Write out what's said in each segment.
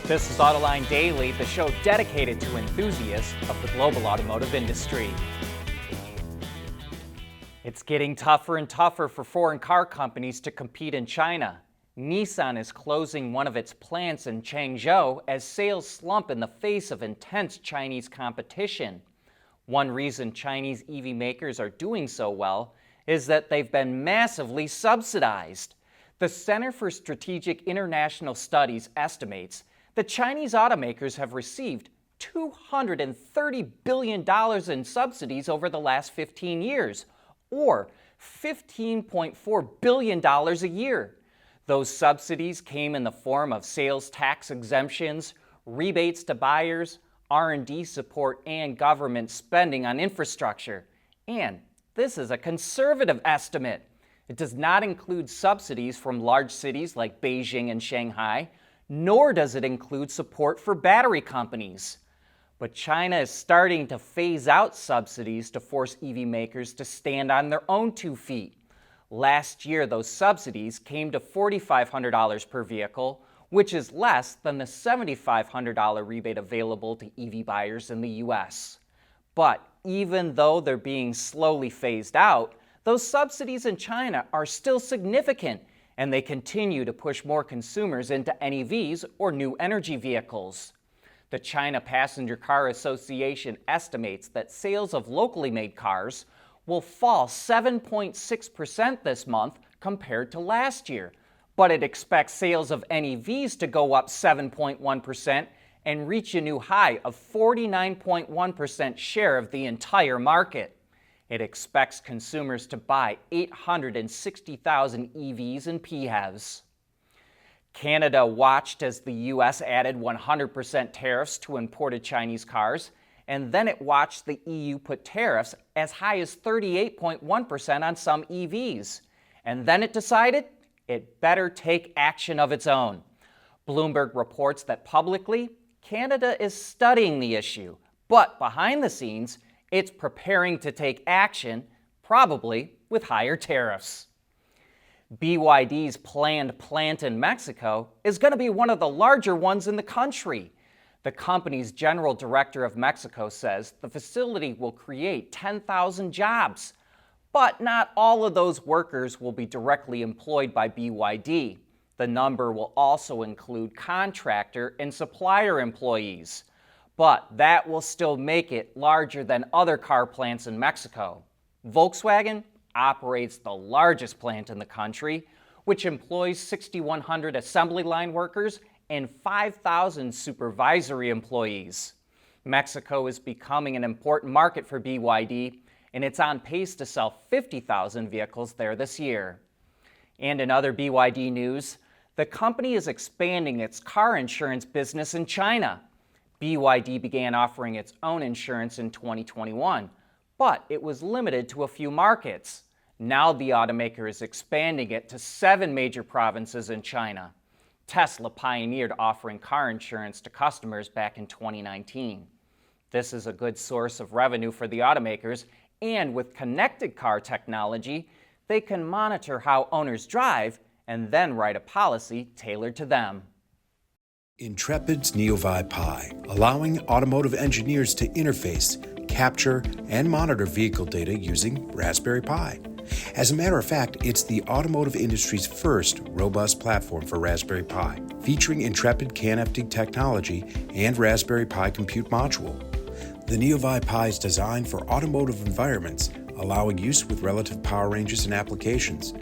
This is Autoline Daily, the show dedicated to enthusiasts of the global automotive industry. It's getting tougher and tougher for foreign car companies to compete in China. Nissan is closing one of its plants in Changzhou as sales slump in the face of intense Chinese competition. One reason Chinese EV makers are doing so well is that they've been massively subsidized. The Center for Strategic International Studies estimates that Chinese automakers have received $230 billion in subsidies over the last 15 years, or $15.4 billion a year. Those subsidies came in the form of sales tax exemptions, rebates to buyers, R&D support, and government spending on infrastructure. And this is a conservative estimate. It does not include subsidies from large cities like Beijing and Shanghai, nor does it include support for battery companies. But China is starting to phase out subsidies to force EV makers to stand on their own 2 feet. Last year, those subsidies came to $4,500 per vehicle, which is less than the $7,500 rebate available to EV buyers in the US. But even though they're being slowly phased out, those subsidies in China are still significant, and they continue to push more consumers into NEVs or new energy vehicles. The China Passenger Car Association estimates that sales of locally made cars will fall 7.6% this month compared to last year, but it expects sales of NEVs to go up 7.1% and reach a new high of 49.1% share of the entire market. It expects consumers to buy 860,000 EVs and PHEVs. Canada watched as the U.S. added 100% tariffs to imported Chinese cars, and then it watched the EU put tariffs as high as 38.1% on some EVs. And then it decided it better take action of its own. Bloomberg reports that publicly, Canada is studying the issue, but behind the scenes, it's preparing to take action, probably with higher tariffs. BYD's planned plant in Mexico is going to be one of the larger ones in the country. The company's general director of Mexico says the facility will create 10,000 jobs. But not all of those workers will be directly employed by BYD. The number will also include contractor and supplier employees. But that will still make it larger than other car plants in Mexico. Volkswagen operates the largest plant in the country, which employs 6,100 assembly line workers and 5,000 supervisory employees. Mexico is becoming an important market for BYD, and it's on pace to sell 50,000 vehicles there this year. And in other BYD news, the company is expanding its car insurance business in China. BYD began offering its own insurance in 2021, but it was limited to a few markets. Now the automaker is expanding it to 7 major provinces in China. Tesla pioneered offering car insurance to customers back in 2019. This is a good source of revenue for the automakers, and with connected car technology, they can monitor how owners drive and then write a policy tailored to them. Intrepid's NeoVi Pi, allowing automotive engineers to interface, capture, and monitor vehicle data using Raspberry Pi. As a matter of fact, it's the automotive industry's first robust platform for Raspberry Pi, featuring Intrepid CAN-FD technology and Raspberry Pi Compute Module. The NeoVi Pi is designed for automotive environments, allowing use with relative power ranges and applications.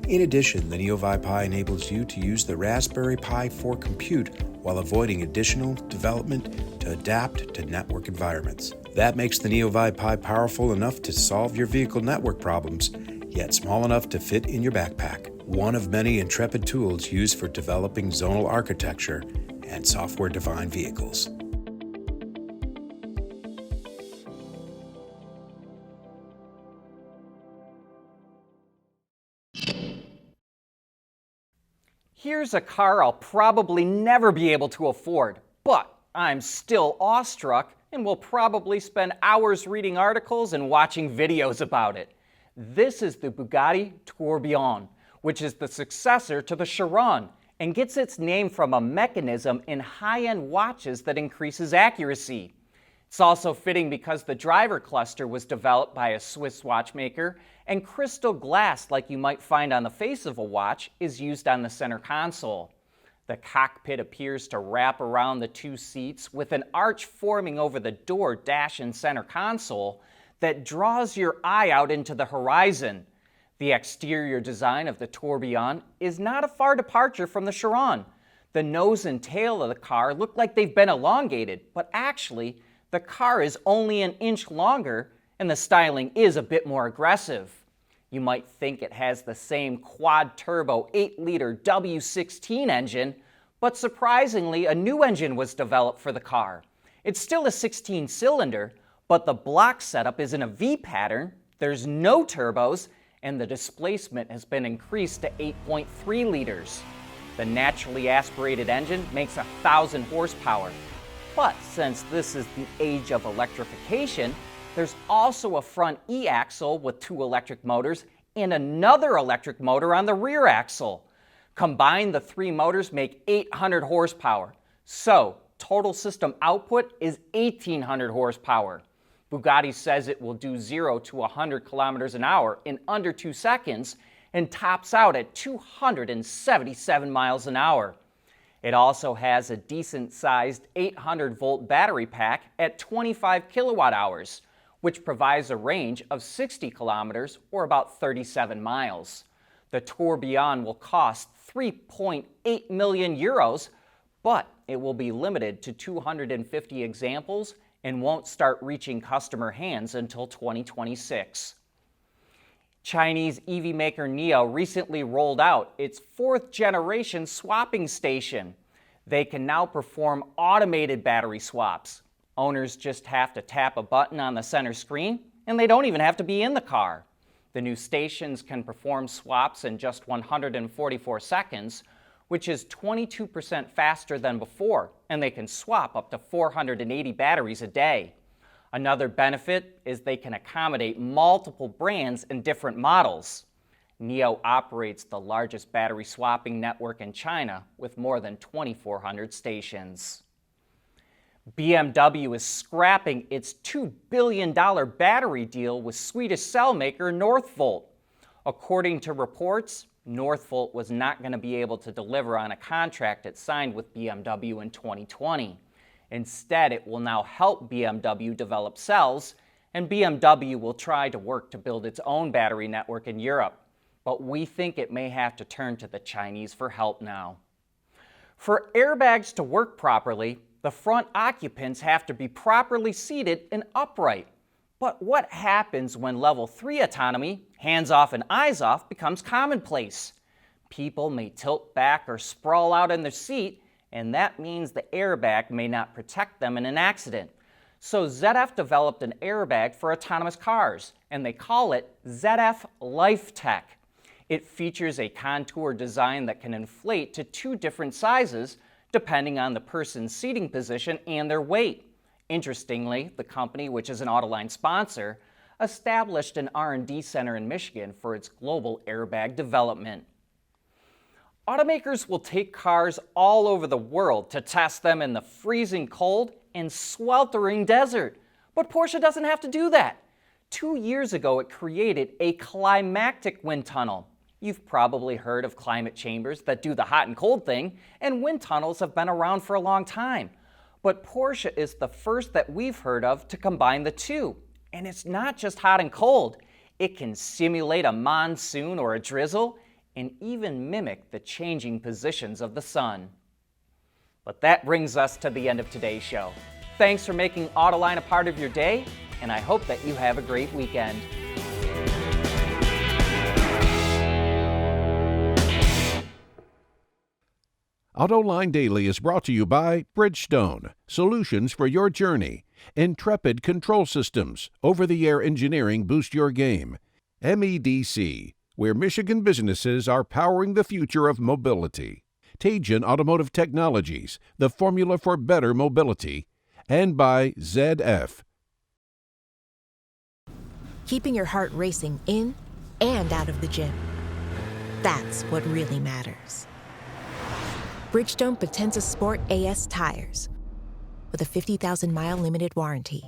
In addition, the NeoVi Pi enables you to use the Raspberry Pi for compute while avoiding additional development to adapt to network environments. That makes the NeoVi Pi powerful enough to solve your vehicle network problems, yet small enough to fit in your backpack. One of many Intrepid tools used for developing zonal architecture and software-defined vehicles. Here's a car I'll probably never be able to afford, but I'm still awestruck and will probably spend hours reading articles and watching videos about it. This is the Bugatti Tourbillon, which is the successor to the Chiron and gets its name from a mechanism in high-end watches that increases accuracy. It's also fitting because the driver cluster was developed by a Swiss watchmaker, and crystal glass like you might find on the face of a watch is used on the center console. The cockpit appears to wrap around the two seats with an arch forming over the door, dash, and center console that draws your eye out into the horizon. The exterior design of the Tourbillon is not a far departure from the Chiron. The nose and tail of the car look like they've been elongated, but actually, the car is only an inch longer and the styling is a bit more aggressive. You might think it has the same quad-turbo 8-liter W16 engine, but surprisingly, a new engine was developed for the car. It's still a 16-cylinder, but the block setup is in a V pattern, there's no turbos, and the displacement has been increased to 8.3 liters. The naturally aspirated engine makes 1,000 horsepower. But since this is the age of electrification, there's also a front E-axle with 2 electric motors and another electric motor on the rear axle. Combined, the 3 motors make 800 horsepower. So, total system output is 1,800 horsepower. Bugatti says it will do 0 to 100 kilometers an hour in under 2 seconds and tops out at 277 miles an hour. It also has a decent-sized 800-volt battery pack at 25 kilowatt hours, which provides a range of 60 kilometers or about 37 miles. The Tourbillon will cost 3.8 million euros, but it will be limited to 250 examples and won't start reaching customer hands until 2026. Chinese EV maker NIO recently rolled out its 4th-generation swapping station. They can now perform automated battery swaps. Owners just have to tap a button on the center screen, and they don't even have to be in the car. The new stations can perform swaps in just 144 seconds, which is 22% faster than before, and they can swap up to 480 batteries a day. Another benefit is they can accommodate multiple brands and different models. NIO operates the largest battery swapping network in China with more than 2,400 stations. BMW is scrapping its $2 billion battery deal with Swedish cell maker Northvolt. According to reports, Northvolt was not going to be able to deliver on a contract it signed with BMW in 2020. Instead, it will now help BMW develop cells, and BMW will try to work to build its own battery network in Europe. But we think it may have to turn to the Chinese for help now. For airbags to work properly, the front occupants have to be properly seated and upright. But what happens when level 3 autonomy, hands off and eyes off, becomes commonplace? People may tilt back or sprawl out in their seat, and that means the airbag may not protect them in an accident. So ZF developed an airbag for autonomous cars, and they call it ZF LifeTech. It features a contour design that can inflate to 2 different sizes, depending on the person's seating position and their weight. Interestingly, the company, which is an Autoline sponsor, established an R&D center in Michigan for its global airbag development. Automakers will take cars all over the world to test them in the freezing cold and sweltering desert. But Porsche doesn't have to do that. 2 years ago, it created a climactic wind tunnel. You've probably heard of climate chambers that do the hot and cold thing, and wind tunnels have been around for a long time. But Porsche is the first that we've heard of to combine the two. And it's not just hot and cold. It can simulate a monsoon or a drizzle, and even mimic the changing positions of the sun. But that brings us to the end of today's show. Thanks for making Autoline a part of your day, and I hope that you have a great weekend. Autoline Daily is brought to you by Bridgestone, solutions for your journey. Intrepid Control Systems, over-the-air engineering boost your game. MEDC, where Michigan businesses are powering the future of mobility. Tejan Automotive Technologies, the formula for better mobility. And by ZF. Keeping your heart racing in and out of the gym. That's what really matters. Bridgestone Potenza Sport AS tires with a 50,000-mile limited warranty.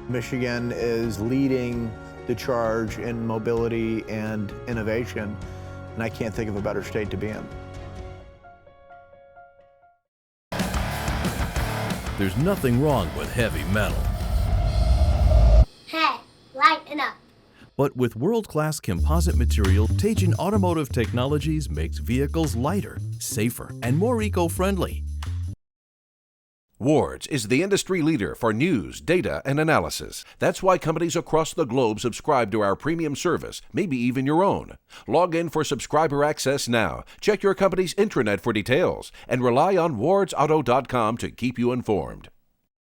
Michigan is leading the charge in mobility and innovation, and I can't think of a better state to be in. There's nothing wrong with heavy metal. Hey, lighten up. But with world-class composite material, Teijin Automotive Technologies makes vehicles lighter, safer, and more eco-friendly. Wards is the industry leader for news, data, and analysis. That's why companies across the globe subscribe to our premium service, maybe even your own. Log in for subscriber access now. Check your company's intranet for details and rely on wardsauto.com to keep you informed.